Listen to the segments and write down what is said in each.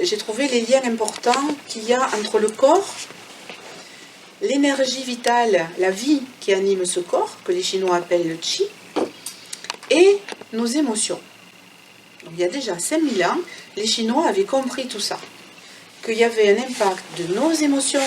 J'ai trouvé les liens importants qu'il y a entre le corps, l'énergie vitale, la vie qui anime ce corps, que les Chinois appellent le Qi, et nos émotions. Donc, il y a déjà 5000 ans, les Chinois avaient compris tout ça, qu'il y avait un impact de nos émotions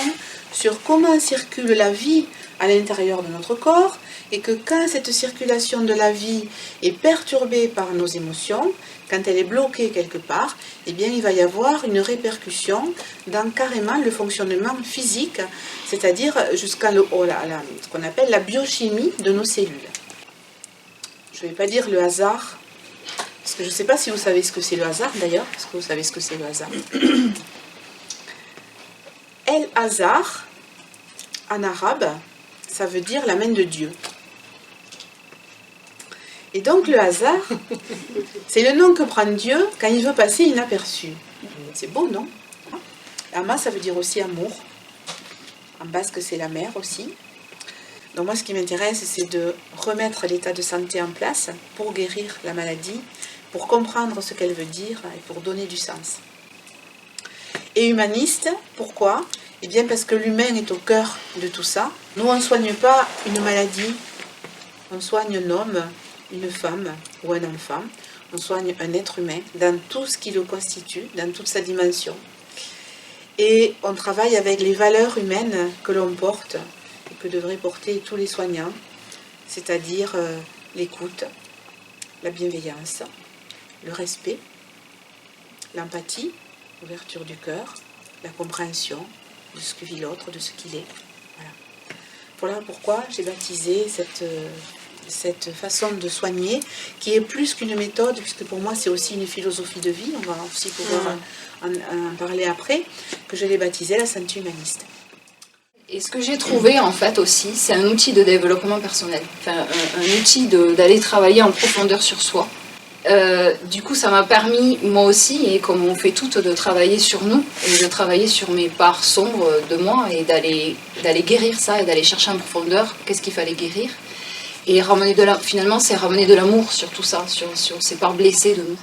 sur comment circule la vie à l'intérieur de notre corps, et que quand cette circulation de la vie est perturbée par nos émotions, quand elle est bloquée quelque part, eh bien, il va y avoir une répercussion dans carrément le fonctionnement physique, c'est-à-dire jusqu'à ce qu'on appelle la biochimie de nos cellules. Je ne vais pas dire le hasard, parce que je ne sais pas si vous savez ce que c'est le hasard d'ailleurs. Est-ce que vous savez ce que c'est le hasard? El-Hazar, en arabe, ça veut dire la main de Dieu. Et donc le hasard, c'est le nom que prend Dieu quand il veut passer inaperçu. C'est beau, non? Ama, ça veut dire aussi amour. En basque, c'est la mer aussi. Donc moi, ce qui m'intéresse, c'est de remettre l'état de santé en place pour guérir la maladie, pour comprendre ce qu'elle veut dire et pour donner du sens. Et humaniste, pourquoi? Eh bien parce que l'humain est au cœur de tout ça. Nous, on ne soigne pas une maladie, on soigne un homme, une femme ou un enfant. On soigne un être humain dans tout ce qui le constitue, dans toute sa dimension. Et on travaille avec les valeurs humaines que l'on porte et que devraient porter tous les soignants, c'est-à-dire l'écoute, la bienveillance, le respect, l'empathie, l'ouverture du cœur, la compréhension de ce que vit l'autre, de ce qu'il est. Voilà pourquoi j'ai baptisé cette façon de soigner, qui est plus qu'une méthode, puisque pour moi c'est aussi une philosophie de vie, on va aussi pouvoir en parler après, que je l'ai baptisé la santé humaniste. Et ce que j'ai trouvé en fait aussi, c'est un outil de développement personnel, enfin un outil d'aller travailler en profondeur sur soi. Du coup, ça m'a permis, moi aussi, et comme on fait toutes, de travailler sur nous, et de travailler sur mes parts sombres de moi, et d'aller guérir ça, et d'aller chercher en profondeur qu'est-ce qu'il fallait guérir. Et finalement, c'est ramener de l'amour sur tout ça, sur ces parts blessées de nous.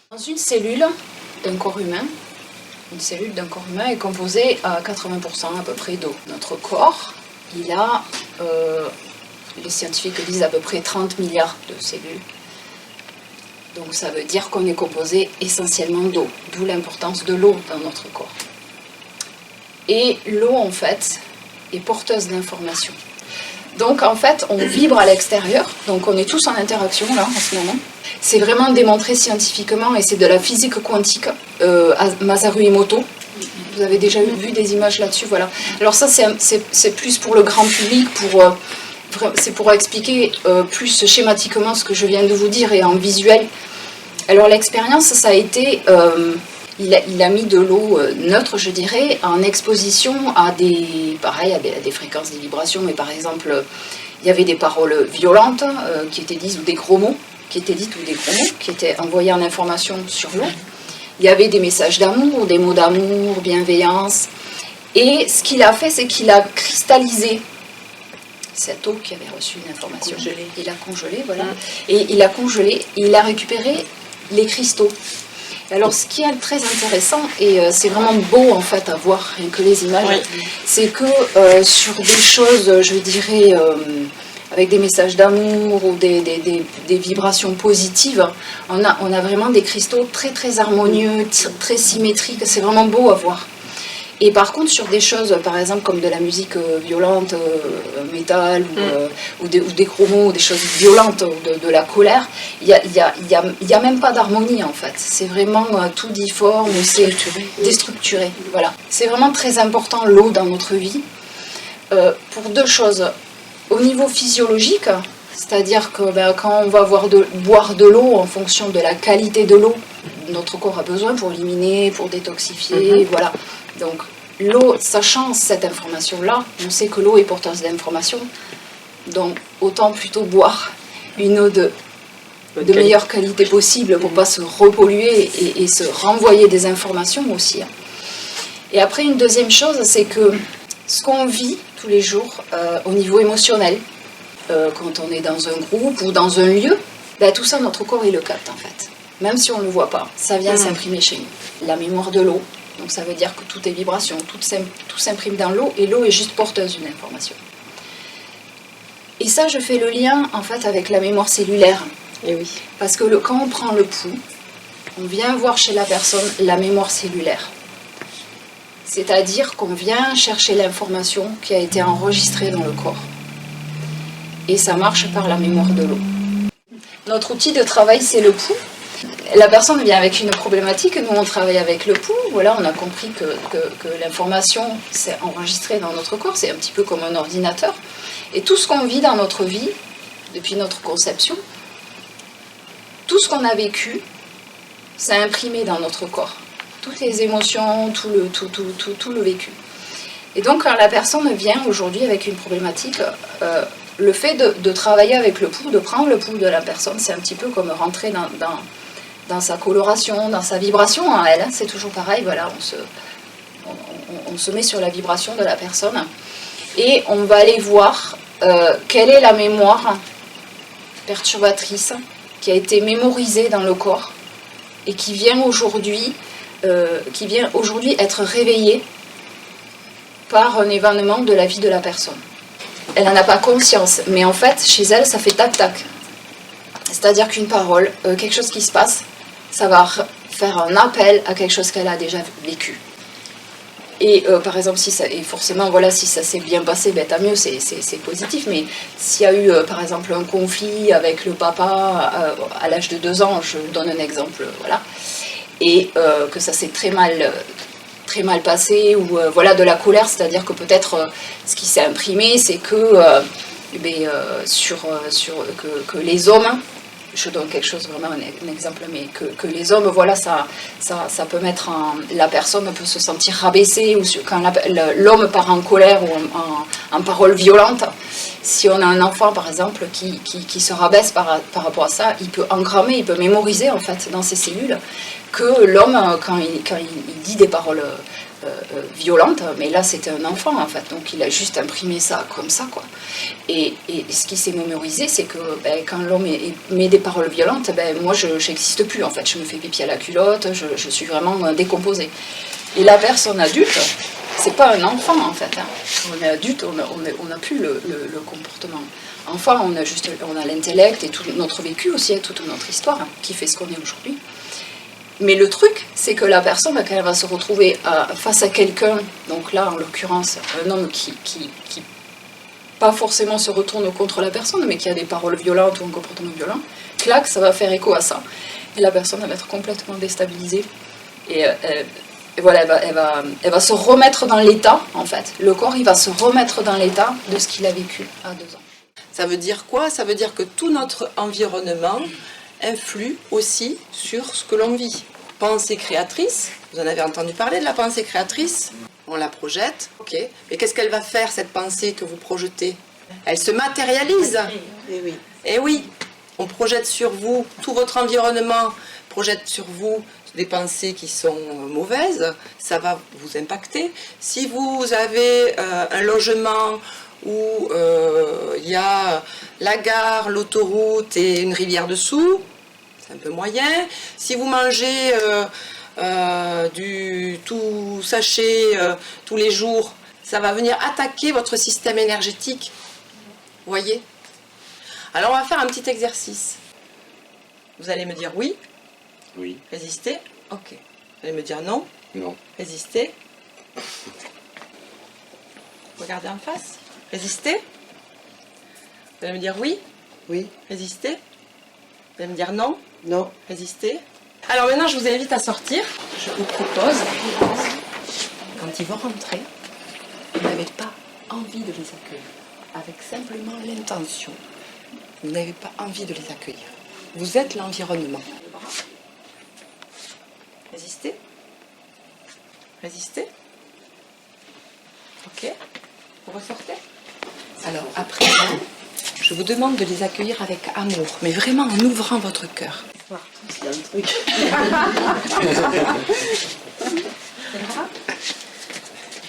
Dans une cellule d'un corps humain, une cellule d'un corps humain est composée à 80% à peu près d'eau. Notre corps, il a, les scientifiques disent à peu près 30 milliards de cellules. Donc ça veut dire qu'on est composé essentiellement d'eau, d'où l'importance de l'eau dans notre corps. Et l'eau, en fait, est porteuse d'informations. Donc en fait, on vibre à l'extérieur, donc on est tous en interaction là, en ce moment. C'est vraiment démontré scientifiquement, et c'est de la physique quantique, Masaru Emoto. Vous avez déjà vu des images là-dessus, voilà. Alors ça, c'est plus pour le grand public, c'est pour expliquer plus schématiquement ce que je viens de vous dire, et en visuel. Alors l'expérience, ça a été... Il a mis de l'eau neutre, je dirais, en exposition à des fréquences, des vibrations, mais par exemple, il y avait des paroles violentes qui étaient dites, ou des gros mots qui étaient envoyés en information sur l'eau. Il y avait des messages d'amour, des mots d'amour, bienveillance. Et ce qu'il a fait, c'est qu'il a cristallisé cette eau qui avait reçu une information. Il a congelé, voilà. Et il a congelé, et il a récupéré les cristaux. Alors ce qui est très intéressant, et c'est vraiment beau en fait à voir, rien que les images, c'est que sur des choses, je dirais, avec des messages d'amour ou des vibrations positives, on a vraiment des cristaux très très harmonieux, très symétriques, c'est vraiment beau à voir. Et par contre, sur des choses, par exemple, comme de la musique violente, métal, ou des gros mots, des choses violentes, de la colère, il y a même pas d'harmonie, en fait. C'est vraiment tout difforme, c'est déstructuré. Voilà. C'est vraiment très important, l'eau, dans notre vie, pour deux choses. Au niveau physiologique, c'est-à-dire que quand on va boire de l'eau, en fonction de la qualité de l'eau, notre corps a besoin pour éliminer, pour détoxifier, voilà. Donc l'eau, sachant cette information-là, on sait que l'eau est porteuse d'informations, donc autant plutôt boire une eau de meilleure qualité possible pour ne pas se repolluer et se renvoyer des informations aussi. Et après, une deuxième chose, c'est que ce qu'on vit tous les jours au niveau émotionnel, quand on est dans un groupe ou dans un lieu, tout ça, notre corps, il le capte en fait. même si on ne le voit pas, ça vient s'imprimer chez nous. La mémoire de l'eau, donc ça veut dire que tout est vibration, tout s'imprime dans l'eau, et l'eau est juste porteuse d'une information. Et ça, je fais le lien en fait avec la mémoire cellulaire. Et oui. Parce que quand on prend le pouls, on vient voir chez la personne la mémoire cellulaire. C'est-à-dire qu'on vient chercher l'information qui a été enregistrée dans le corps. Et ça marche par la mémoire de l'eau. Notre outil de travail, c'est le pouls. La personne vient avec une problématique, nous on travaille avec le pouls. Voilà, on a compris que l'information s'est enregistrée dans notre corps, c'est un petit peu comme un ordinateur. Et tout ce qu'on vit dans notre vie, depuis notre conception, tout ce qu'on a vécu, c'est imprimé dans notre corps. Toutes les émotions, tout le vécu. Et donc quand la personne vient aujourd'hui avec une problématique, le fait de travailler avec le pouls, de prendre le pouls de la personne, c'est un petit peu comme rentrer dans sa coloration, dans sa vibration à elle. C'est toujours pareil, voilà, on se met sur la vibration de la personne et on va aller voir quelle est la mémoire perturbatrice qui a été mémorisée dans le corps et qui vient aujourd'hui être réveillée par un événement de la vie de la personne. Elle n'en a pas conscience, mais en fait, chez elle, ça fait tac-tac. C'est-à-dire qu'une parole, quelque chose qui se passe, ça va faire un appel à quelque chose qu'elle a déjà vécu. Et par exemple, et forcément, voilà, si ça s'est bien passé, ben, tant mieux, c'est positif. Mais s'il y a eu, par exemple, un conflit avec le papa à l'âge de 2 ans, je donne un exemple, voilà, et que ça s'est très mal passé, ou voilà, de la colère, c'est-à-dire que peut-être ce qui s'est imprimé, c'est que, que les hommes, je donne quelque chose, vraiment un exemple, mais que les hommes, voilà, ça peut mettre la personne peut se sentir rabaissée, ou quand l'homme part en colère ou en parole violente, si on a un enfant, par exemple, qui se rabaisse par rapport à ça, il peut engrammer, il peut mémoriser, en fait, dans ses cellules, que l'homme, quand il dit des paroles violente, mais là c'était un enfant en fait, donc il a juste imprimé ça comme ça, quoi. Et ce qui s'est mémorisé, c'est que quand l'homme met des paroles violentes, moi je n'existe plus en fait, je me fais pipi à la culotte, je suis vraiment décomposée. Et la personne adulte, c'est pas un enfant en fait, hein. On est adulte, on n'a plus le comportement enfant, on a l'intellect et tout notre vécu aussi, hein, toute notre histoire, hein, qui fait ce qu'on est aujourd'hui. Mais le truc, c'est que la personne, quand elle va se retrouver face à quelqu'un, donc là, en l'occurrence, un homme qui pas forcément se retourne contre la personne, mais qui a des paroles violentes ou un comportement violent, clac, ça va faire écho à ça. Et la personne, elle va être complètement déstabilisée. Et voilà, elle va se remettre dans l'état, en fait. Le corps, il va se remettre dans l'état de ce qu'il a vécu à 2 ans. Ça veut dire quoi? Ça veut dire que tout notre environnement influe aussi sur ce que l'on vit. Pensée créatrice, vous en avez entendu parler de la pensée créatrice? On la projette, ok. Mais qu'est-ce qu'elle va faire, cette pensée que vous projetez? Elle se matérialise. Et oui. Et oui, on projette sur vous, tout votre environnement projette sur vous des pensées qui sont mauvaises, ça va vous impacter. Si vous avez un logement où il y a la gare, l'autoroute et une rivière dessous, c'est un peu moyen. Si vous mangez du tout sachet tous les jours, ça va venir attaquer votre système énergétique. Vous voyez? Alors on va faire un petit exercice. Vous allez me dire oui. Oui. Résister. Ok. Vous allez me dire non. Non. Résister. Regardez en face. Résister. Vous allez me dire oui. Oui. Résister. Vous allez me dire non. Non. Résister. Alors maintenant, je vous invite à sortir. Je vous propose, quand ils vont rentrer, vous n'avez pas envie de les accueillir. Avec simplement l'intention. Vous n'avez pas envie de les accueillir. Vous êtes l'environnement. Résistez. Résistez. Ok. Vous ressortez. Alors, après, je vous demande de les accueillir avec amour, mais vraiment en ouvrant votre cœur. Il y a un truc.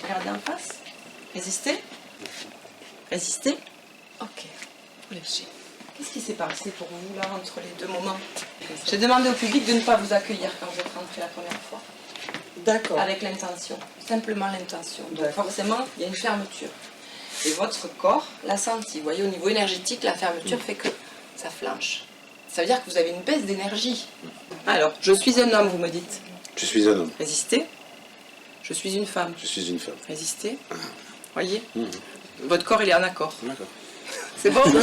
Regardez en face. Résistez. Résistez. Ok. Vous lâchez. Qu'est-ce qui s'est passé pour vous là entre les deux moments? J'ai demandé au public de ne pas vous accueillir quand vous êtes rentré la première fois. D'accord. Avec l'intention, simplement l'intention. Donc D'accord. forcément, il y a une fermeture. Et votre corps l'a senti. Vous voyez, au niveau énergétique, la fermeture fait que ça flanche. Ça veut dire que vous avez une baisse d'énergie. Alors, je suis un homme, vous me dites. Je suis un homme. Résistez. Je suis une femme. Je suis une femme. Résistez. Voyez, votre corps, il est en accord. D'accord. C'est bon. Vous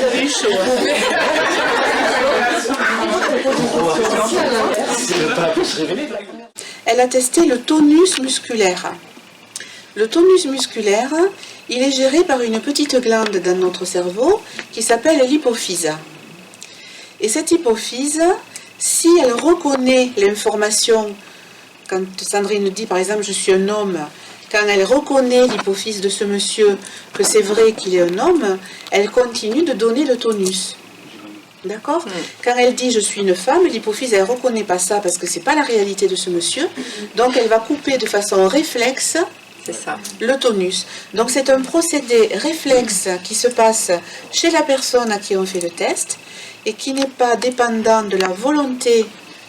avez eu chaud. Elle a testé le tonus musculaire. Le tonus musculaire, il est géré par une petite glande dans notre cerveau qui s'appelle l'hypophyse. Et cette hypophyse, si elle reconnaît l'information, quand Sandrine dit par exemple je suis un homme, quand elle reconnaît l'hypophyse de ce monsieur que c'est vrai qu'il est un homme, elle continue de donner le tonus. D'accord ? Quand elle dit je suis une femme, l'hypophyse elle ne reconnaît pas ça parce que ce n'est pas la réalité de ce monsieur, donc elle va couper de façon réflexe C'est ça. le tonus. Donc c'est un procédé réflexe qui se passe chez la personne à qui on fait le test et qui n'est pas dépendant de la volonté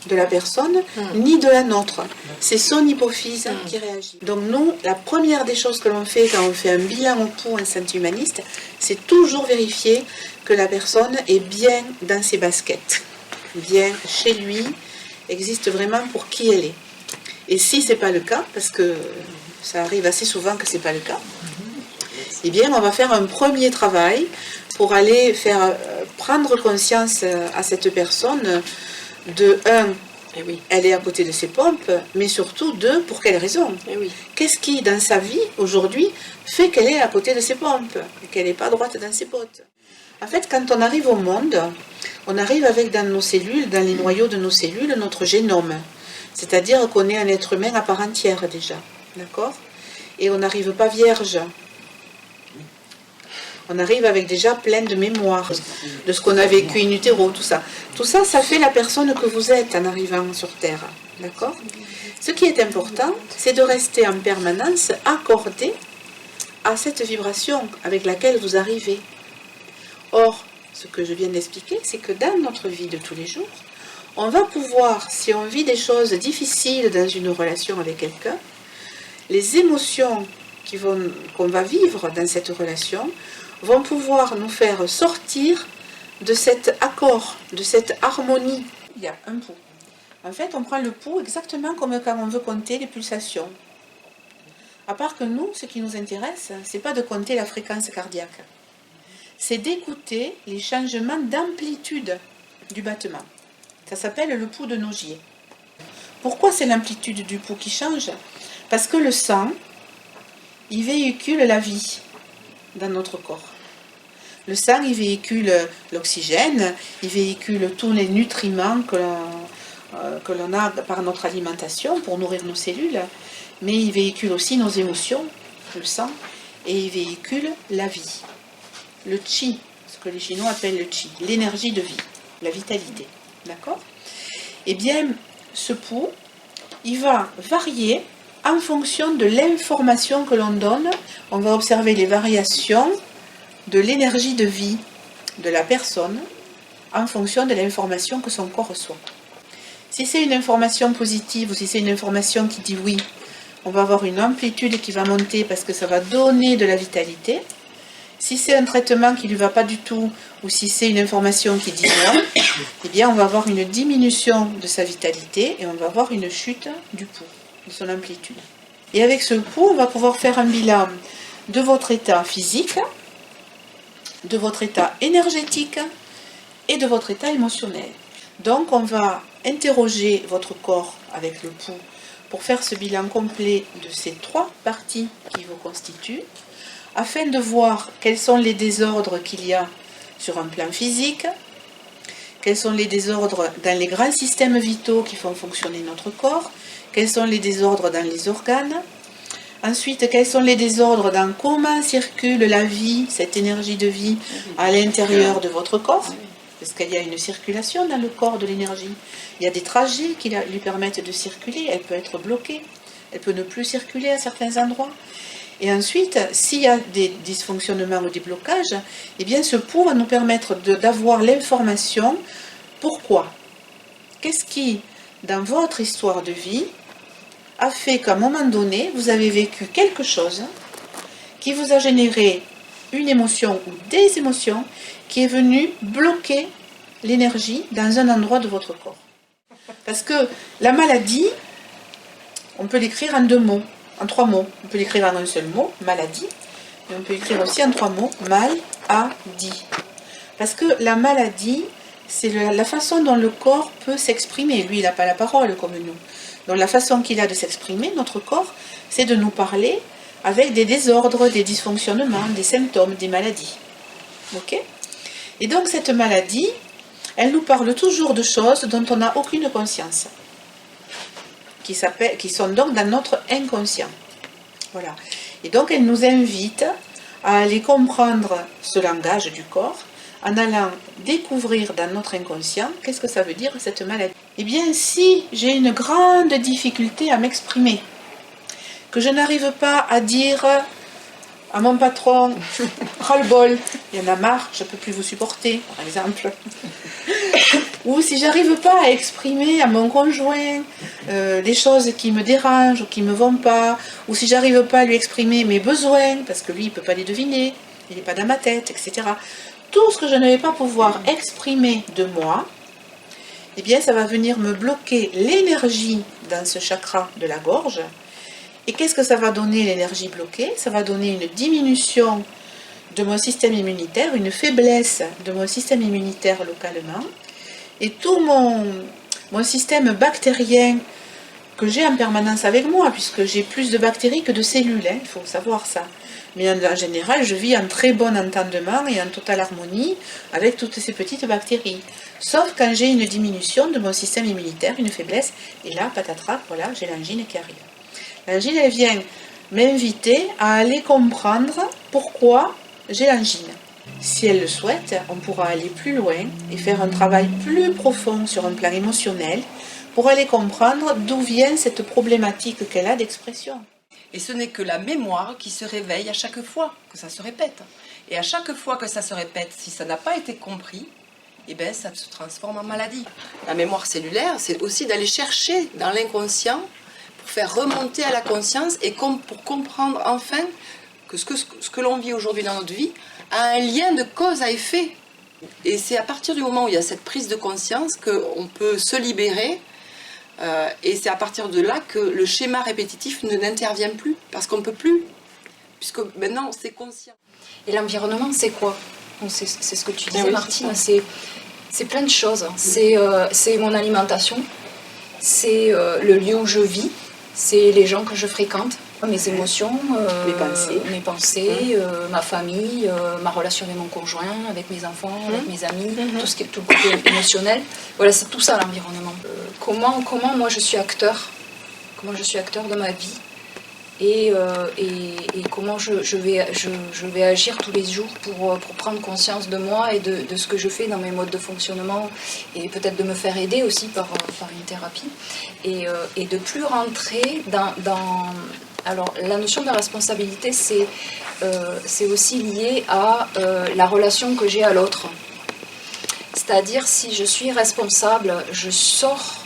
de la personne ni de la nôtre. C'est son hypophyse qui réagit. Donc nous, la première des choses que l'on fait quand on fait un bilan au pouls en santé humaniste, c'est toujours vérifier que la personne est bien dans ses baskets, bien chez lui, existe vraiment pour qui elle est. Et si ce n'est pas le cas, parce que ça arrive assez souvent que ce n'est pas le cas, eh bien on va faire un premier travail pour aller faire prendre conscience à cette personne de Eh oui. elle est à côté de ses pompes, mais surtout de pour quelle raison. Eh oui. Qu'est-ce qui, dans sa vie, aujourd'hui, fait qu'elle est à côté de ses pompes et qu'elle n'est pas droite dans ses bottes. En fait, quand on arrive au monde, on arrive avec dans nos cellules, dans les noyaux de nos cellules, notre génome. C'est-à-dire qu'on est un être humain à part entière déjà. D'accord ? Et on n'arrive pas vierge. On arrive avec déjà plein de mémoire de ce qu'on a vécu in utero, tout ça. Tout ça, ça fait la personne que vous êtes en arrivant sur Terre. D'accord ? Ce qui est important, c'est de rester en permanence accordé à cette vibration avec laquelle vous arrivez. Or, ce que je viens d'expliquer, c'est que dans notre vie de tous les jours, on va pouvoir, si on vit des choses difficiles dans une relation avec quelqu'un, les émotions qu'on va vivre dans cette relation vont pouvoir nous faire sortir de cet accord, de cette harmonie. Il y a un pouls. En fait, on prend le pouls exactement comme quand on veut compter les pulsations. À part que nous, ce qui nous intéresse, ce n'est pas de compter la fréquence cardiaque. C'est d'écouter les changements d'amplitude du battement. Ça s'appelle le pouls de Nogier. Pourquoi c'est l'amplitude du pouls qui change ? Parce que le sang, il véhicule la vie dans notre corps. Le sang, il véhicule l'oxygène, il véhicule tous les nutriments que l'on a par notre alimentation pour nourrir nos cellules, mais il véhicule aussi nos émotions, le sang, et il véhicule la vie. Le chi, ce que les Chinois appellent le chi, l'énergie de vie, la vitalité. D'accord ? Eh bien, ce pouls, il va varier en fonction de l'information que l'on donne. On va observer les variations de l'énergie de vie de la personne en fonction de l'information que son corps reçoit. Si c'est une information positive ou si c'est une information qui dit oui, on va avoir une amplitude qui va monter parce que ça va donner de la vitalité. Si c'est un traitement qui ne lui va pas du tout, ou si c'est une information qui dit non, eh bien on va avoir une diminution de sa vitalité et on va avoir une chute du pouls, de son amplitude. Et avec ce pouls, on va pouvoir faire un bilan de votre état physique, de votre état énergétique et de votre état émotionnel. Donc on va interroger votre corps avec le pouls pour faire ce bilan complet de ces trois parties qui vous constituent, afin de voir quels sont les désordres qu'il y a sur un plan physique, quels sont les désordres dans les grands systèmes vitaux qui font fonctionner notre corps, quels sont les désordres dans les organes, ensuite quels sont les désordres dans comment circule la vie, cette énergie de vie à l'intérieur de votre corps, parce qu'il y a une circulation dans le corps de l'énergie, il y a des trajets qui lui permettent de circuler, elle peut être bloquée, elle peut ne plus circuler à certains endroits. Et ensuite, s'il y a des dysfonctionnements ou des blocages, eh bien ce pot va nous permettre d'avoir l'information. Pourquoi? Qu'est-ce qui, dans votre histoire de vie, a fait qu'à un moment donné, vous avez vécu quelque chose qui vous a généré une émotion ou des émotions qui est venue bloquer l'énergie dans un endroit de votre corps. Parce que la maladie, on peut l'écrire en 2 mots, en 3 mots. On peut l'écrire en un seul mot, maladie, mais on peut l'écrire aussi en 3 mots, mal-a-dit. Parce que la maladie, c'est la façon dont le corps peut s'exprimer. Lui, il n'a pas la parole comme nous. Donc la façon qu'il a de s'exprimer, notre corps, c'est de nous parler avec des désordres, des dysfonctionnements, des symptômes, des maladies. Ok? Et donc cette maladie, elle nous parle toujours de choses dont on n'a aucune conscience, qui sont donc dans notre inconscient. Voilà. Et donc elle nous invite à aller comprendre ce langage du corps, en allant découvrir dans notre inconscient qu'est-ce que ça veut dire cette maladie. Eh bien, si j'ai une grande difficulté à m'exprimer, que je n'arrive pas à dire à mon patron, ras-le-bol, il y en a marre, je ne peux plus vous supporter, par exemple. Ou si j'arrive pas à exprimer à mon conjoint les choses qui me dérangent ou qui ne me vont pas, ou si j'arrive pas à lui exprimer mes besoins, parce que lui, il ne peut pas les deviner, il n'est pas dans ma tête, etc. Tout ce que je ne vais pas pouvoir exprimer de moi, eh bien, ça va venir me bloquer l'énergie dans ce chakra de la gorge. Et qu'est-ce que ça va donner, l'énergie bloquée? Ça va donner une diminution de mon système immunitaire, une faiblesse de mon système immunitaire localement. Et tout mon système bactérien que j'ai en permanence avec moi, puisque j'ai plus de bactéries que de cellules, il faut savoir ça. Mais en général, je vis en très bon entendement et en totale harmonie avec toutes ces petites bactéries. Sauf quand j'ai une diminution de mon système immunitaire, une faiblesse, et là, patatras, voilà, j'ai l'angine qui arrive. L'angine, elle vient m'inviter à aller comprendre pourquoi j'ai l'angine. Si elle le souhaite, on pourra aller plus loin et faire un travail plus profond sur un plan émotionnel pour aller comprendre d'où vient cette problématique qu'elle a d'expression. Et ce n'est que la mémoire qui se réveille à chaque fois que ça se répète. Et à chaque fois que ça se répète, si ça n'a pas été compris, eh bien, ça se transforme en maladie. La mémoire cellulaire, c'est aussi d'aller chercher dans l'inconscient pour faire remonter à la conscience et pour comprendre enfin que ce que l'on vit aujourd'hui dans notre vie a un lien de cause à effet. Et c'est à partir du moment où il y a cette prise de conscience qu'on peut se libérer. Et c'est à partir de là que le schéma répétitif n'intervient plus, parce qu'on ne peut plus, puisque maintenant c'est conscient. Et l'environnement, c'est quoi? C'est ce que tu disais, oui, Martine, c'est plein de choses. C'est mon alimentation, c'est le lieu où je vis, c'est les gens que je fréquente, mes émotions, mes pensées, ma famille, ma relation avec mon conjoint, avec mes enfants, avec mes amis, tout le côté émotionnel. Voilà, c'est tout ça l'environnement. Comment moi je suis acteur de ma vie et comment je vais agir tous les jours pour prendre conscience de moi et de ce que je fais dans mes modes de fonctionnement et peut-être de me faire aider aussi par une thérapie et de plus rentrer dans alors la notion de la responsabilité c'est aussi lié à la relation que j'ai à l'autre, c'est-à-dire si je suis responsable, je sors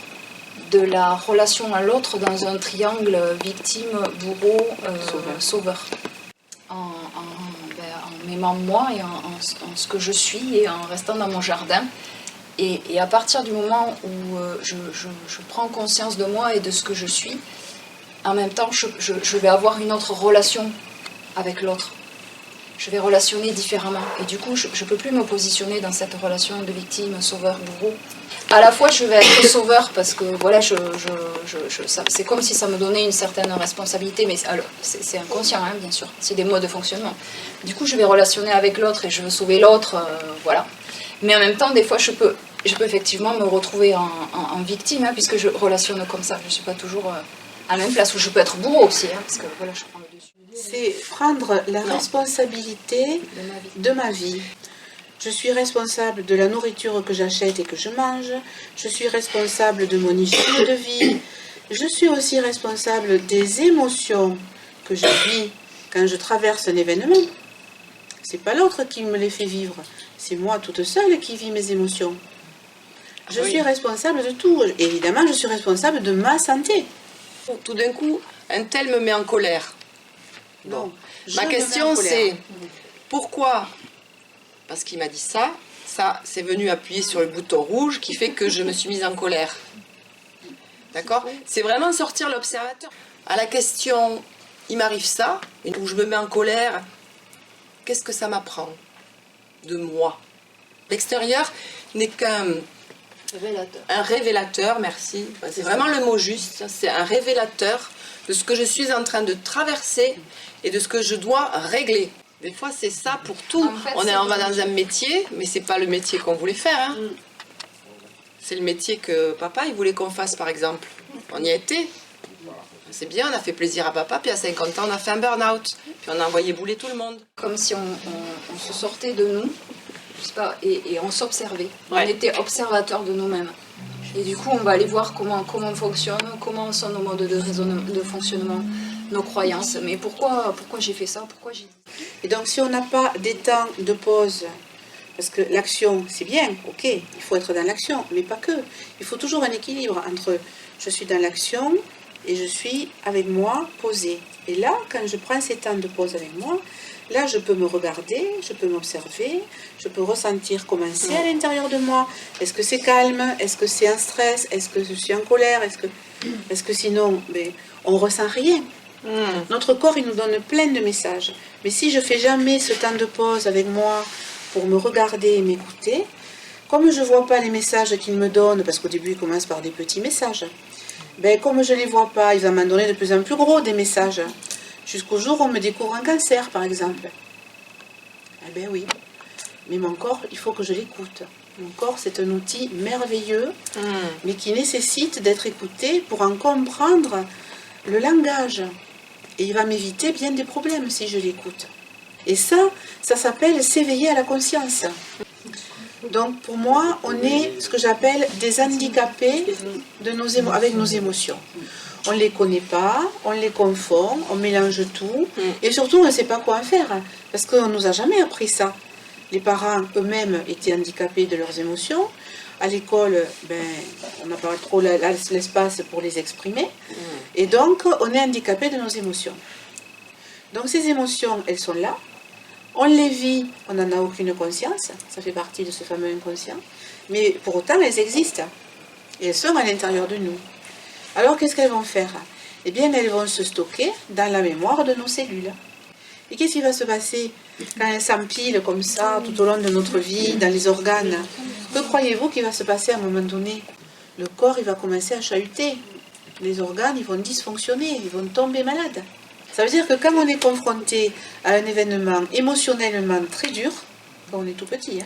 de la relation à l'autre dans un triangle victime, bourreau, sauveur. En m'aimant moi et en ce que je suis et en restant dans mon jardin. Et à partir du moment où je prends conscience de moi et de ce que je suis, en même temps je vais avoir une autre relation avec l'autre. Je vais relationner différemment. Et du coup, je ne peux plus me positionner dans cette relation de victime, sauveur, bourreau. À la fois, je vais être sauveur parce que voilà, c'est comme si ça me donnait une certaine responsabilité, mais c'est inconscient, hein, bien sûr. C'est des modes de fonctionnement. Du coup, je vais relationner avec l'autre et je veux sauver l'autre, voilà. Mais en même temps, des fois, je peux effectivement me retrouver en victime, hein, puisque je relationne comme ça. Je ne suis pas toujours à la même place où je peux être bourreau aussi, hein, parce que voilà, je prends le dessus. C'est prendre la responsabilité de ma vie. Je suis responsable de la nourriture que j'achète et que je mange. Je suis responsable de mon hygiène de vie. Je suis aussi responsable des émotions que je vis quand je traverse un événement, c'est pas l'autre qui me les fait vivre, c'est moi toute seule qui vis mes émotions. Je suis responsable de tout. Évidemment, je suis responsable de ma santé. Tout d'un coup, un tel me met en colère. Non. Ma question c'est, pourquoi? Parce qu'il m'a dit ça, c'est venu appuyer sur le bouton rouge qui fait que je me suis mise en colère. D'accord? C'est vraiment sortir l'observateur. À la question, il m'arrive ça, où je me mets en colère, qu'est-ce que ça m'apprend de moi? L'extérieur n'est qu'un révélateur, merci. C'est vraiment le mot juste. C'est un révélateur de ce que je suis en train de traverser et de ce que je dois régler. Des fois, c'est ça pour tout. En fait, on va dans un métier, mais c'est pas le métier qu'on voulait faire. Hein. C'est le métier que papa il voulait qu'on fasse, par exemple. On y a été. C'est bien, on a fait plaisir à papa, puis à 50 ans, on a fait un burn-out. Puis on a envoyé bouler tout le monde. Comme si on se sortait de nous, je sais pas, et on s'observait. Ouais. On était observateur de nous-mêmes. Et du coup, on va aller voir comment on fonctionne, comment sont nos modes de raisonnement, de fonctionnement, nos croyances. Mais pourquoi j'ai fait ça? Pourquoi j'ai... Et donc, si on n'a pas des temps de pause, parce que l'action, c'est bien, ok, il faut être dans l'action, mais pas que. Il faut toujours un équilibre entre je suis dans l'action et je suis avec moi posée. Et là, quand je prends ces temps de pause avec moi, là, je peux me regarder, je peux m'observer, je peux ressentir comment c'est à l'intérieur de moi. Est-ce que c'est calme? Est-ce que c'est un stress? Est-ce que je suis en colère? Est-ce que sinon, on ne ressent rien? Notre corps, il nous donne plein de messages. Mais si je ne fais jamais ce temps de pause avec moi pour me regarder et m'écouter, comme je ne vois pas les messages qu'il me donne, parce qu'au début, il commence par des petits messages, comme je ne les vois pas, il va m'en donner de plus en plus gros des messages. Jusqu'au jour où on me découvre un cancer, par exemple. Eh bien oui. Mais mon corps, il faut que je l'écoute. Mon corps, c'est un outil merveilleux, mais qui nécessite d'être écouté pour en comprendre le langage. Et il va m'éviter bien des problèmes si je l'écoute. Et ça s'appelle s'éveiller à la conscience. Donc pour moi, on est ce que j'appelle des handicapés avec nos émotions. On ne les connaît pas, on les confond, on mélange tout, et surtout on ne sait pas quoi en faire, parce qu'on ne nous a jamais appris ça. Les parents eux-mêmes étaient handicapés de leurs émotions. À l'école, on n'a pas trop l'espace pour les exprimer, et donc on est handicapé de nos émotions. Donc ces émotions, elles sont là, on les vit, on n'en a aucune conscience, ça fait partie de ce fameux inconscient, mais pour autant elles existent, et elles sont à l'intérieur de nous. Alors qu'est-ce qu'elles vont faire? Eh bien elles vont se stocker dans la mémoire de nos cellules. Et qu'est-ce qui va se passer quand elles s'empilent comme ça tout au long de notre vie, dans les organes? Que croyez-vous qu'il va se passer à un moment donné? Le corps il va commencer à chahuter, les organes ils vont dysfonctionner, ils vont tomber malades. Ça veut dire que quand on est confronté à un événement émotionnellement très dur, quand on est tout petit,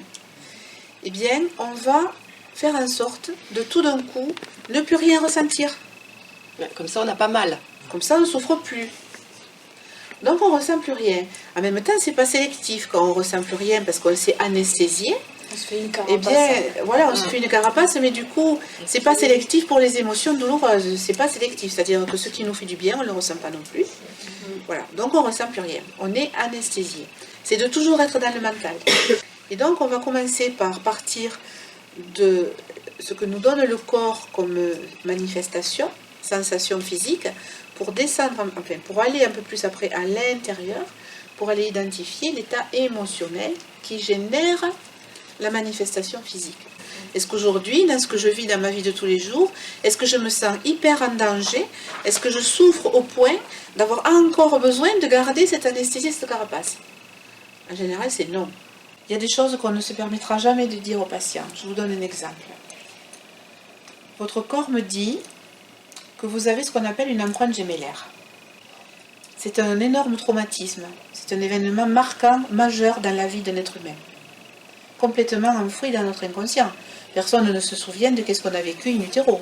eh bien, on va faire en sorte de tout d'un coup ne plus rien ressentir. Comme ça, on n'a pas mal. Comme ça, on ne souffre plus. Donc, on ne ressent plus rien. En même temps, ce n'est pas sélectif quand on ne ressent plus rien parce qu'on s'est anesthésié. On se fait une carapace. Eh bien, voilà, on se fait une carapace, mais du coup, c'est pas sélectif pour les émotions douloureuses. C'est pas sélectif, c'est-à-dire que ce qui nous fait du bien, on ne le ressent pas non plus. Voilà, donc on ne ressent plus rien. On est anesthésié. C'est de toujours être dans le mental. Et donc, on va commencer par partir de ce que nous donne le corps comme manifestation, sensation physique, pour descendre, enfin, pour aller un peu plus après à l'intérieur, pour aller identifier l'état émotionnel qui génère la manifestation physique. Est-ce qu'aujourd'hui, dans ce que je vis dans ma vie de tous les jours, est-ce que je me sens hyper en danger? Est-ce que je souffre au point d'avoir encore besoin de garder cette anesthésie, cette carapace? En général, c'est non. Il y a des choses qu'on ne se permettra jamais de dire aux patients. Je vous donne un exemple. Votre corps me dit que vous avez ce qu'on appelle une empreinte gémellaire. C'est un énorme traumatisme. C'est un événement marquant, majeur dans la vie d'un être humain. Complètement enfoui dans notre inconscient. Personne ne se souvient de ce qu'on a vécu in utero.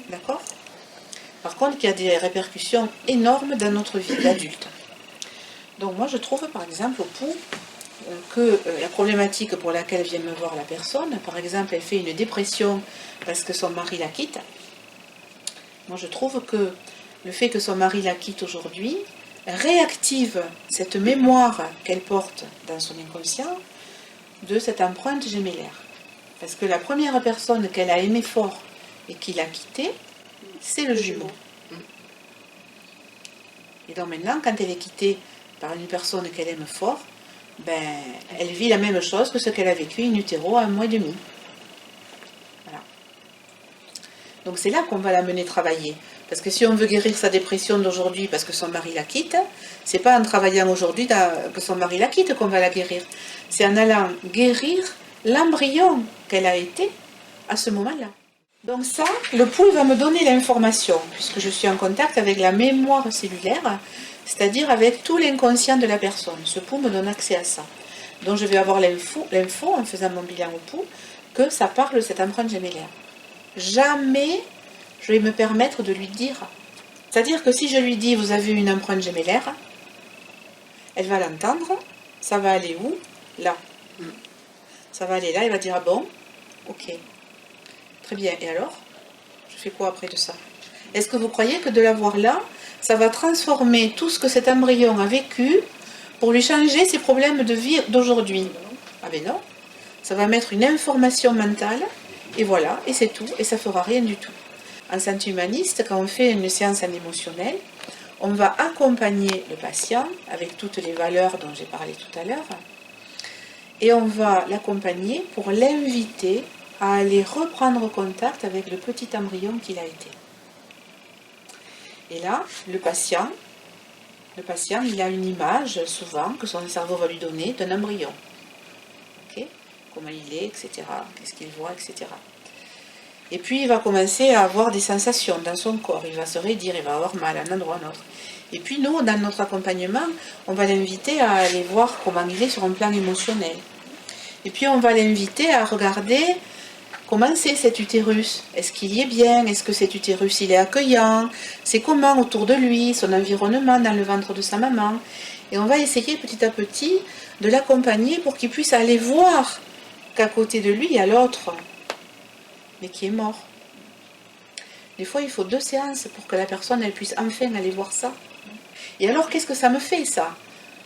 D'accord? Par contre, il y a des répercussions énormes dans notre vie d'adulte. Donc moi, je trouve par exemple au pouls que la problématique pour laquelle vient me voir la personne, par exemple, elle fait une dépression parce que son mari la quitte. Moi, je trouve que le fait que son mari la quitte aujourd'hui, réactive cette mémoire qu'elle porte dans son inconscient de cette empreinte gémellaire. Parce que la première personne qu'elle a aimée fort et qui l'a quittée, c'est le jumeau. Et donc maintenant, quand elle est quittée par une personne qu'elle aime fort, ben, elle vit la même chose que ce qu'elle a vécu in utero à 1 mois et demi. Voilà. Donc c'est là qu'on va l'amener travailler. Parce que si on veut guérir sa dépression d'aujourd'hui parce que son mari la quitte, c'est pas en travaillant aujourd'hui que son mari la quitte qu'on va la guérir. C'est en allant guérir l'embryon qu'elle a été à ce moment-là. Donc ça, le pouls il va me donner l'information, puisque je suis en contact avec la mémoire cellulaire, c'est-à-dire avec tout l'inconscient de la personne. Ce pouls me donne accès à ça. Donc je vais avoir l'info en faisant mon bilan au pouls, que ça parle de cette empreinte gémellaire. Jamais je vais me permettre de lui dire. C'est-à-dire que si je lui dis, vous avez une empreinte gémellaire, elle va l'entendre, ça va aller où? Là. Ça va aller là, elle va dire, ah bon, ok. Très bien, et alors? Je fais quoi après de ça? Est-ce que vous croyez que de l'avoir là, ça va transformer tout ce que cet embryon a vécu pour lui changer ses problèmes de vie d'aujourd'hui? Ah ben non. Ça va mettre une information mentale, et voilà, et c'est tout, et ça fera rien du tout. En santé humaniste, quand on fait une séance en émotionnel, on va accompagner le patient avec toutes les valeurs dont j'ai parlé tout à l'heure, et on va l'accompagner pour l'inviter à aller reprendre contact avec le petit embryon qu'il a été. Et là, le patient, il a une image, souvent, que son cerveau va lui donner d'un embryon. Okay? Comment il est, etc. Qu'est-ce qu'il voit, etc. Et puis, il va commencer à avoir des sensations dans son corps. Il va se raidir, il va avoir mal à un endroit ou à un autre. Et puis, nous, dans notre accompagnement, on va l'inviter à aller voir comment il est sur un plan émotionnel. Et puis, on va l'inviter à regarder comment c'est cet utérus. Est-ce qu'il y est bien? Est-ce que cet utérus, il est accueillant? C'est comment autour de lui, son environnement dans le ventre de sa maman? Et on va essayer petit à petit de l'accompagner pour qu'il puisse aller voir qu'à côté de lui, il y a l'autre, mais qui est mort. Des fois, il faut 2 séances pour que la personne elle puisse enfin aller voir ça. Et alors, qu'est-ce que ça me fait, ça?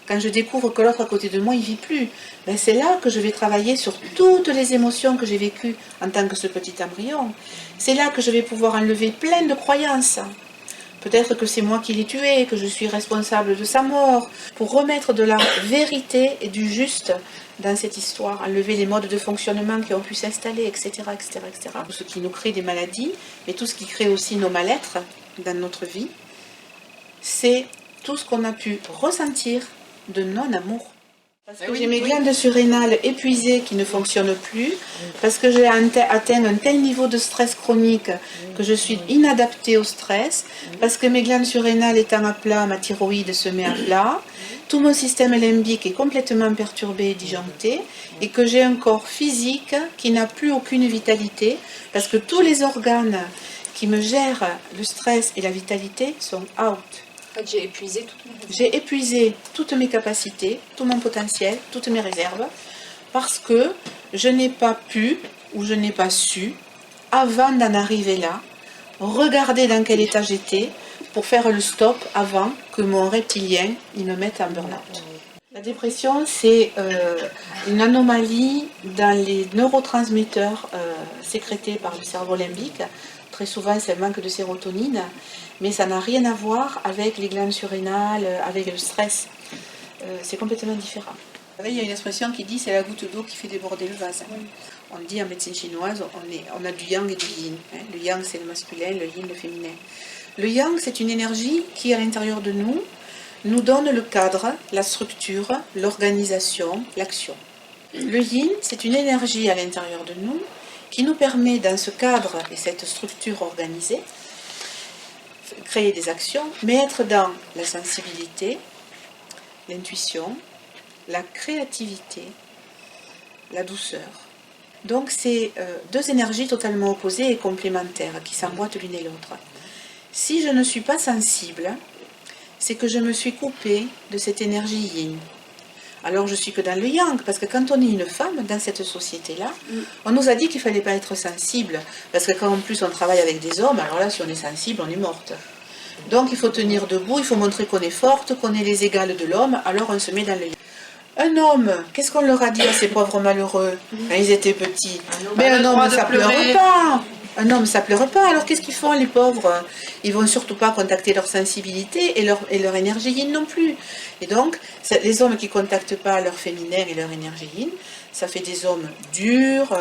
Quand je découvre que l'autre à côté de moi, il ne vit plus, ben c'est là que je vais travailler sur toutes les émotions que j'ai vécues en tant que ce petit embryon. C'est là que je vais pouvoir enlever plein de croyances. Peut-être que c'est moi qui l'ai tué, que je suis responsable de sa mort, pour remettre de la vérité et du juste dans cette histoire, enlever les modes de fonctionnement qui ont pu s'installer, etc., etc., etc. Tout ce qui nous crée des maladies, mais tout ce qui crée aussi nos mal-être dans notre vie, c'est tout ce qu'on a pu ressentir de non-amour. Parce que j'ai mes glandes surrénales épuisées qui ne fonctionnent plus, parce que j'ai atteint un tel niveau de stress chronique que je suis inadaptée au stress, parce que mes glandes surrénales étant à plat, ma thyroïde se met à plat, tout mon système limbique est complètement perturbé et disjoncté, et que j'ai un corps physique qui n'a plus aucune vitalité, parce que tous les organes qui me gèrent le stress et la vitalité sont out. En fait, J'ai épuisé toutes mes capacités, tout mon potentiel, toutes mes réserves, parce que je n'ai pas pu, ou je n'ai pas su, avant d'en arriver là, regarder dans quel état j'étais, pour faire le stop avant que mon reptilien il me mette en burn-out. La dépression, c'est une anomalie dans les neurotransmetteurs sécrétés par le cerveau limbique. Très souvent, c'est un manque de sérotonine, mais ça n'a rien à voir avec les glandes surrénales, avec le stress. C'est complètement différent. Il y a une expression qui dit c'est la goutte d'eau qui fait déborder le vase. On dit en médecine chinoise, on a du yang et du yin. Le yang, c'est le masculin, le yin, le féminin. Le yang, c'est une énergie qui, à l'intérieur de nous, nous donne le cadre, la structure, l'organisation, l'action. Le yin, c'est une énergie à l'intérieur de nous qui nous permet, dans ce cadre et cette structure organisée, créer des actions, mais être dans la sensibilité, l'intuition, la créativité, la douceur. Donc c'est 2 énergies totalement opposées et complémentaires qui s'emboîtent l'une et l'autre. Si je ne suis pas sensible, c'est que je me suis coupée de cette énergie yin. Alors je suis que dans le yang, parce que quand on est une femme dans cette société-là, on nous a dit qu'il ne fallait pas être sensible, parce que quand en plus on travaille avec des hommes, alors là si on est sensible, on est morte. Donc il faut tenir debout, il faut montrer qu'on est forte, qu'on est les égales de l'homme, alors on se met dans le lit. Un homme, qu'est-ce qu'on leur a dit à ces pauvres malheureux quand ils étaient petits? Mais un homme, ça pleure pas. Un homme, ça pleure pas. Alors qu'est-ce qu'ils font, les pauvres? Ils vont surtout pas contacter leur sensibilité et leur énergie yin non plus. Et donc, les hommes qui contactent pas leur féminin et leur énergie yin, ça fait des hommes durs,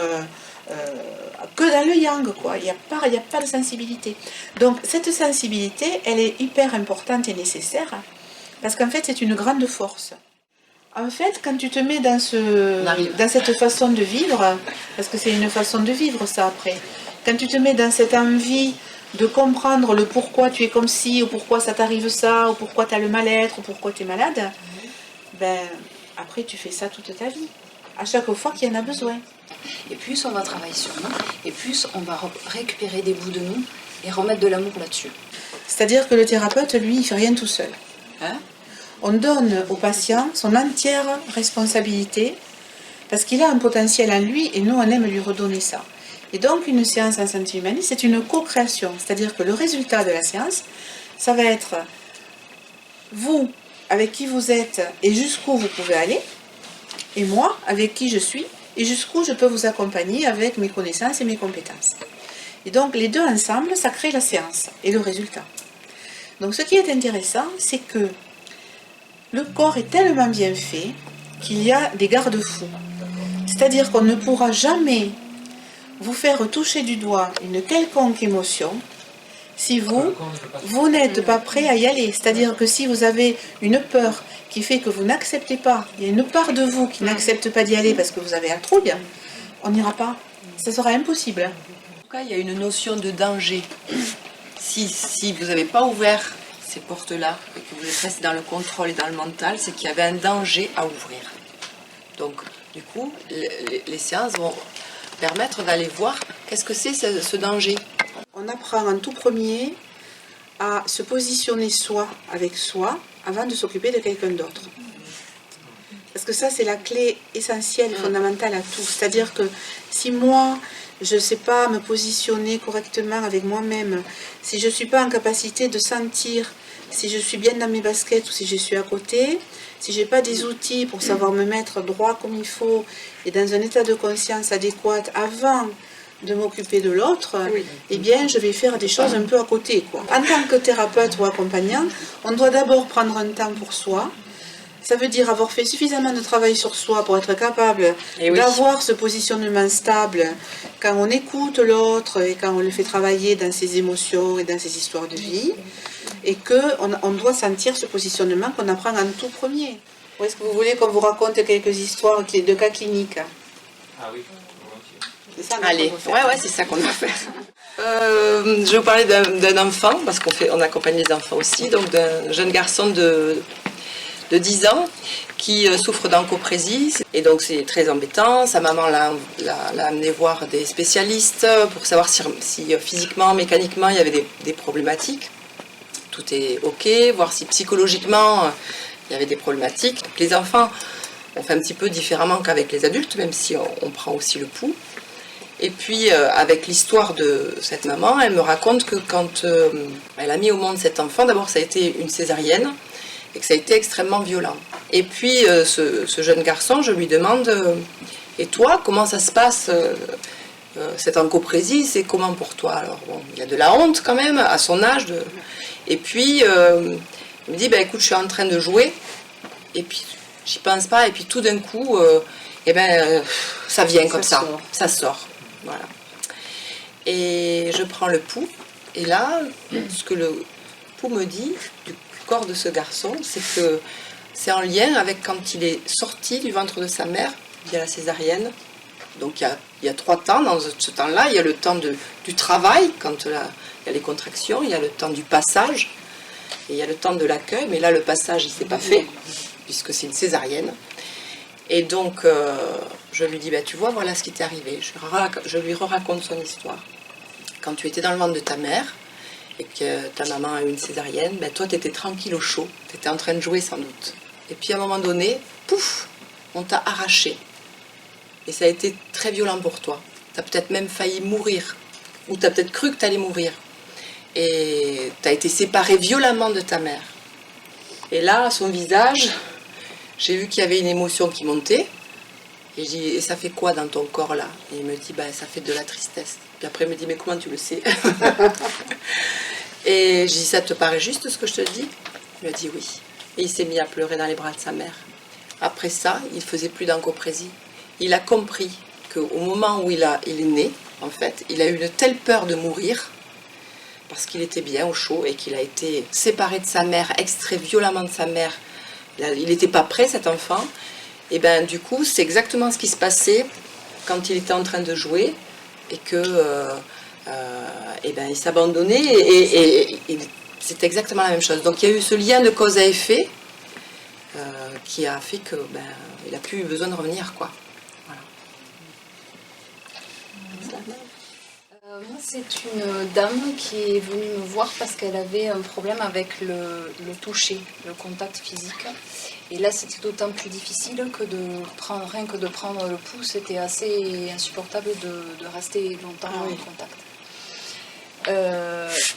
que dans le yang, quoi. Il n'y a pas de sensibilité. Donc, cette sensibilité, elle est hyper importante et nécessaire, parce qu'en fait, c'est une grande force. En fait, quand tu te mets dans cette façon de vivre, parce que c'est une façon de vivre ça après, quand tu te mets dans cette envie de comprendre le pourquoi tu es comme ci, ou pourquoi ça t'arrive ça, ou pourquoi tu as le mal-être, ou pourquoi tu es malade, ben, après tu fais ça toute ta vie, à chaque fois qu'il y en a besoin. Et plus on va travailler sur nous, et plus on va récupérer des bouts de nous et remettre de l'amour là-dessus. C'est-à-dire que le thérapeute, lui, il fait rien tout seul. Hein? On donne au patient son entière responsabilité parce qu'il a un potentiel en lui et nous, on aime lui redonner ça. Et donc, une séance en santé humaniste, c'est une co-création. C'est-à-dire que le résultat de la séance, ça va être vous, avec qui vous êtes et jusqu'où vous pouvez aller, et moi, avec qui je suis et jusqu'où je peux vous accompagner avec mes connaissances et mes compétences. Et donc, les deux ensemble, ça crée la séance et le résultat. Donc, ce qui est intéressant, c'est que le corps est tellement bien fait qu'il y a des garde-fous. C'est-à-dire qu'on ne pourra jamais vous faire toucher du doigt une quelconque émotion si vous n'êtes pas prêt à y aller. C'est-à-dire que si vous avez une peur qui fait que vous n'acceptez pas, il y a une part de vous qui n'accepte pas d'y aller parce que vous avez la trouille, on n'ira pas. Ça sera impossible. En tout cas, il y a une notion de danger. Si vous n'avez pas ouvert ces portes-là, et que vous êtes resté dans le contrôle et dans le mental, c'est qu'il y avait un danger à ouvrir. Donc, du coup, les séances vont permettre d'aller voir qu'est-ce que c'est ce danger. On apprend en tout premier à se positionner soi avec soi avant de s'occuper de quelqu'un d'autre. Parce que ça, c'est la clé essentielle, fondamentale à tout. C'est-à-dire que si moi, je ne sais pas me positionner correctement avec moi-même, si je ne suis pas en capacité de sentir si je suis bien dans mes baskets ou si je suis à côté, si je n'ai pas des outils pour savoir me mettre droit comme il faut et dans un état de conscience adéquat avant de m'occuper de l'autre, eh bien, je vais faire des choses un peu à côté, quoi. En tant que thérapeute ou accompagnant, on doit d'abord prendre un temps pour soi. Ça veut dire avoir fait suffisamment de travail sur soi pour être capable d'avoir ce positionnement stable quand on écoute l'autre et quand on le fait travailler dans ses émotions et dans ses histoires de vie, et qu'on doit sentir ce positionnement qu'on apprend en tout premier. Ou est-ce que vous voulez qu'on vous raconte quelques histoires de cas cliniques? Ah oui. C'est ça, Allez, c'est ça qu'on va faire. Je vais vous parler d'un enfant, parce on accompagne les enfants aussi, donc d'un jeune garçon de 10 ans qui souffre d'encoprésie. Et donc c'est très embêtant. Sa maman l'a amené voir des spécialistes pour savoir si physiquement, mécaniquement, il y avait des problématiques. Tout est OK, voir si psychologiquement, il y avait des problématiques. Donc, les enfants, on fait un petit peu différemment qu'avec les adultes, même si on prend aussi le pouls. Et puis, avec l'histoire de cette maman, elle me raconte que quand elle a mis au monde cet enfant, d'abord ça a été une césarienne, et que ça a été extrêmement violent. Et puis, ce jeune garçon, je lui demande et toi, comment ça se passe cette encoprésie, c'est comment pour toi? Alors, bon, il y a de la honte quand même, à son âge. Et puis, il me dit, écoute, je suis en train de jouer, et puis, j'y pense pas, et puis tout d'un coup, ça vient comme ça, ça sort. Voilà. Et je prends le pouls, et là, ce que le pouls me dit du corps de ce garçon, c'est que c'est en lien avec quand il est sorti du ventre de sa mère via la césarienne. Donc il y a 3 temps dans ce temps-là. Il y a le temps du travail, quand il y a les contractions, il y a le temps du passage, et il y a le temps de l'accueil, mais là le passage il ne s'est pas fait, puisque c'est une césarienne. Et donc je lui dis, tu vois, voilà ce qui t'est arrivé. Je lui raconte son histoire. Quand tu étais dans le ventre de ta mère, et que ta maman a eu une césarienne, toi tu étais tranquille au chaud, tu étais en train de jouer sans doute. Et puis à un moment donné, pouf, on t'a arraché. Et ça a été très violent pour toi. Tu as peut-être même failli mourir. Ou tu as peut-être cru que tu allais mourir. et tu as été séparé violemment de ta mère. Et là, son visage, j'ai vu qu'il y avait une émotion qui montait. Et je dis, et ça fait quoi dans ton corps là? Et il me dit, bah, ça fait de la tristesse. Puis après, il me dit, mais comment tu le sais? Et je dis, ça te paraît juste ce que je te dis? Il me dit oui. Et il s'est mis à pleurer dans les bras de sa mère. Après ça, il ne faisait plus d'encoprésie. Il a compris qu'au moment où il est né, en fait, il a eu une telle peur de mourir, parce qu'il était bien au chaud et qu'il a été séparé de sa mère, extrait violemment de sa mère. Il n'était pas prêt, cet enfant. Et bien du coup, c'est exactement ce qui se passait quand il était en train de jouer et que il s'abandonnait et c'est exactement la même chose. Donc il y a eu ce lien de cause à effet qui a fait que il n'a plus eu besoin de revenir, quoi. Voilà. Moi, c'est une dame qui est venue me voir parce qu'elle avait un problème avec le toucher, le contact physique. Et là, c'était d'autant plus difficile que rien que de prendre le pouls, c'était assez insupportable de rester longtemps en contact.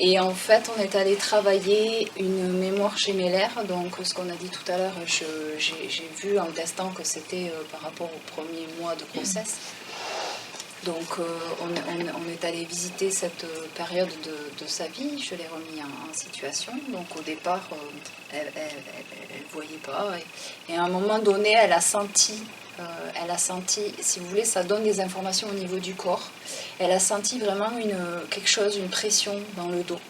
Et en fait, on est allé travailler une mémoire gémellaire. Donc, ce qu'on a dit tout à l'heure, j'ai vu en testant que c'était par rapport au premier mois de grossesse. Donc, on est allé visiter cette période de sa vie. Je l'ai remis en situation. Donc, au départ, elle ne voyait pas. Et à un moment donné, elle a senti, si vous voulez, ça donne des informations au niveau du corps. Elle a senti vraiment quelque chose, une pression dans le dos.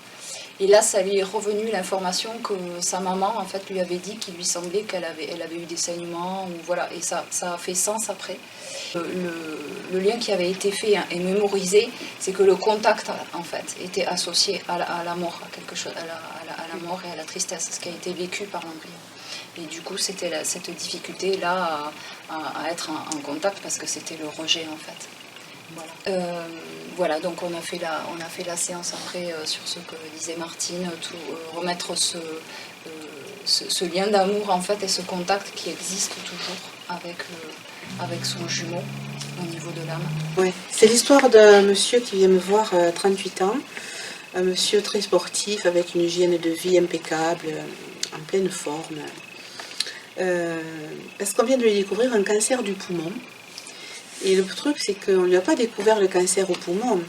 Et là, ça lui est revenu l'information que sa maman, en fait, lui avait dit qu'il lui semblait qu'elle avait eu des saignements. Ou voilà. Et ça a fait sens après. Le lien qui avait été fait et mémorisé, c'est que le contact, en fait, était associé à la mort, à quelque chose, à la mort et à la tristesse, ce qui a été vécu par l'embryon. Et du coup, c'était cette difficulté-là à être en contact parce que c'était le rejet, en fait. Voilà. Voilà, donc on a fait la séance après sur ce que disait Martine, remettre ce lien d'amour, en fait, et ce contact qui existe toujours avec son jumeau au niveau de l'âme. Ouais. C'est l'histoire d'un monsieur qui vient me voir à 38 ans, un monsieur très sportif avec une hygiène de vie impeccable, en pleine forme. Parce qu'on vient de lui découvrir un cancer du poumon. Et le truc, c'est qu'on ne lui a pas découvert le cancer au poumon,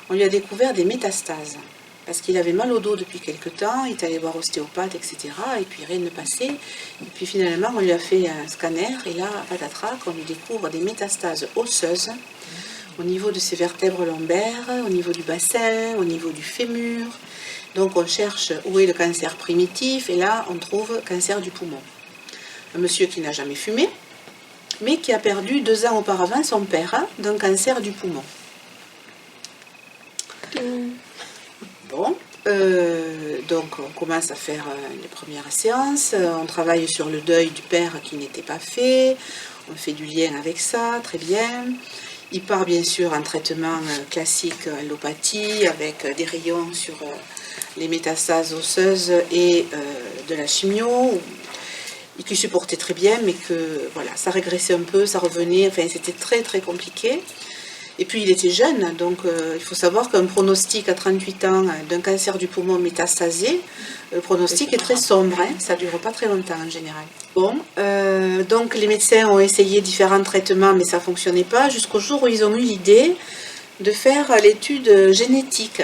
on lui a découvert des métastases. Parce qu'il avait mal au dos depuis quelque temps, il est allé voir ostéopathe, etc. Et puis rien ne passait. Et puis finalement, on lui a fait un scanner, et là, patatras, on lui découvre des métastases osseuses au niveau de ses vertèbres lombaires, au niveau du bassin, au niveau du fémur. Donc on cherche où est le cancer primitif, et là, on trouve cancer du poumon. Un monsieur qui n'a jamais fumé, mais qui a perdu 2 ans auparavant son père d'un cancer du poumon. Bon, donc on commence à faire les premières séances, on travaille sur le deuil du père qui n'était pas fait, on fait du lien avec ça, très bien. Il part bien sûr en traitement classique allopathie avec des rayons sur les métastases osseuses et de la chimio, qui supportait très bien, mais que voilà, ça régressait un peu, ça revenait, enfin c'était très très compliqué. Et puis il était jeune, donc il faut savoir qu'un pronostic à 38 ans d'un cancer du poumon métastasé, le pronostic est très sombre, hein, ça ne dure pas très longtemps en général. Bon, donc les médecins ont essayé différents traitements, mais ça ne fonctionnait pas, jusqu'au jour où ils ont eu l'idée de faire l'étude génétique.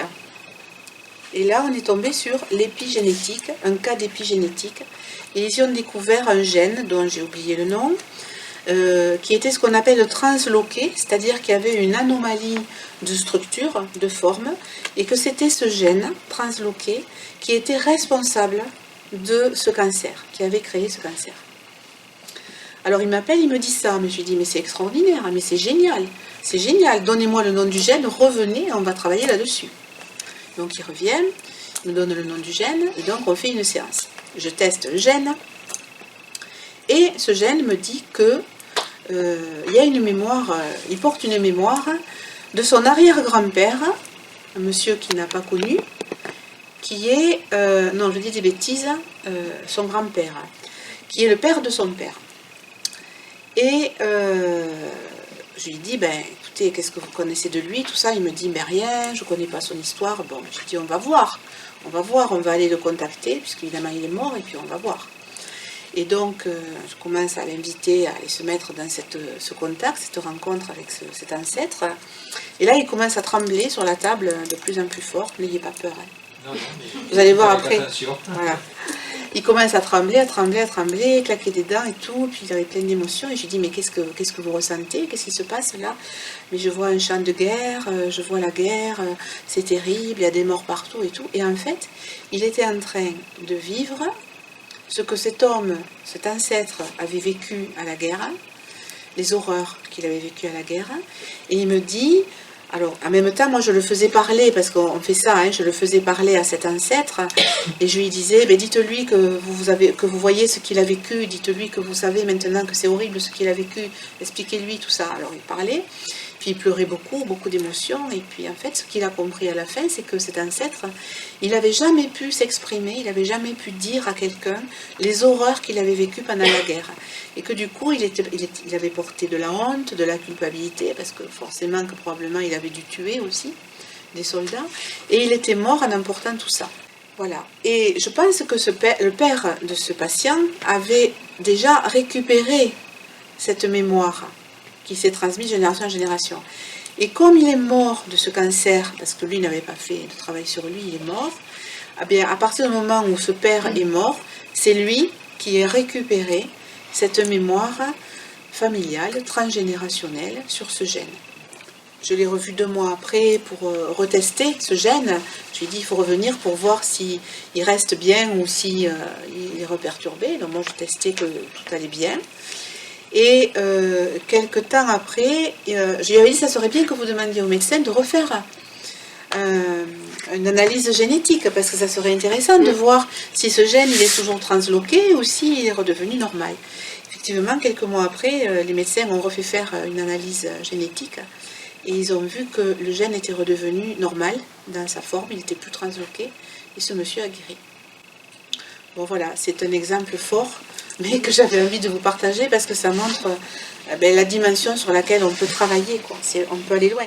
Et là, on est tombé sur l'épigénétique, un cas d'épigénétique. Et ils y ont découvert un gène, dont j'ai oublié le nom, qui était ce qu'on appelle transloqué, c'est-à-dire qu'il y avait une anomalie de structure, de forme, et que c'était ce gène transloqué qui était responsable de ce cancer, qui avait créé ce cancer. Alors il m'appelle, il me dit ça, mais je lui dis, mais c'est extraordinaire, mais c'est génial, donnez-moi le nom du gène, revenez, on va travailler là-dessus. Donc il revient, il me donne le nom du gène, et donc on fait une séance. Je teste le gène, et ce gène me dit que il y a une mémoire, il porte une mémoire de son arrière-grand-père, un monsieur qu'il n'a pas connu, qui est, non je dis des bêtises, son grand-père, qui est le père de son père. Et je lui dis, ben écoutez, qu'est-ce que vous connaissez de lui, tout ça. Il me dit, mais rien, je ne connais pas son histoire. Bon, je dis, on va voir, on va aller le contacter, puisqu'évidemment il est mort, et puis on va voir. Et donc, je commence à l'inviter à aller se mettre dans ce contact, cette rencontre avec cet ancêtre. Et là, il commence à trembler sur la table de plus en plus fort. N'ayez pas peur. Hein. Non, mais vous allez voir après. attention. Voilà. Il commence à trembler, claquer des dents et tout. Puis il avait plein d'émotions. Et je lui dis, mais qu'est-ce que vous ressentez? Qu'est-ce qui se passe là? Mais je vois un champ de guerre, je vois la guerre, c'est terrible, il y a des morts partout et tout. Et en fait, il était en train de vivre ce que cet homme, cet ancêtre, avait vécu à la guerre, les horreurs qu'il avait vécues à la guerre. Et il me dit, alors en même temps, moi je le faisais parler, parce qu'on fait ça, hein, je le faisais parler à cet ancêtre, et je lui disais, ben, dites-lui que vous voyez ce qu'il a vécu, dites-lui que vous savez maintenant que c'est horrible ce qu'il a vécu, expliquez-lui tout ça. Alors il parlait, puis il pleurait beaucoup d'émotions, et puis en fait ce qu'il a compris à la fin, c'est que cet ancêtre, il n'avait jamais pu s'exprimer, il n'avait jamais pu dire à quelqu'un les horreurs qu'il avait vécues pendant la guerre, et que du coup il avait porté de la honte, de la culpabilité, parce que forcément que probablement il avait dû tuer aussi des soldats, et il était mort en emportant tout ça. Voilà. Et je pense que le père de ce patient avait déjà récupéré cette mémoire qui s'est transmise de génération en génération. Et comme il est mort de ce cancer, parce que lui n'avait pas fait de travail sur lui, il est mort, eh bien, à partir du moment où ce père est mort, c'est lui qui a récupéré cette mémoire familiale, transgénérationnelle sur ce gène. Je l'ai revu 2 mois après pour retester ce gène. Je lui ai dit, il faut revenir pour voir s'il reste bien ou s'il est reperturbé. Donc moi, je testais que tout allait bien. Et quelques temps après, je lui avais dit, ça serait bien que vous demandiez au médecin de refaire une analyse génétique, parce que ça serait intéressant de voir si ce gène il est toujours transloqué ou s'il est redevenu normal. Effectivement, quelques mois après, les médecins ont refait faire une analyse génétique et ils ont vu que le gène était redevenu normal dans sa forme, il n'était plus transloqué et ce monsieur a guéri. Bon voilà, c'est un exemple fort, mais que j'avais envie de vous partager parce que ça montre la dimension sur laquelle on peut travailler, quoi. On peut aller loin.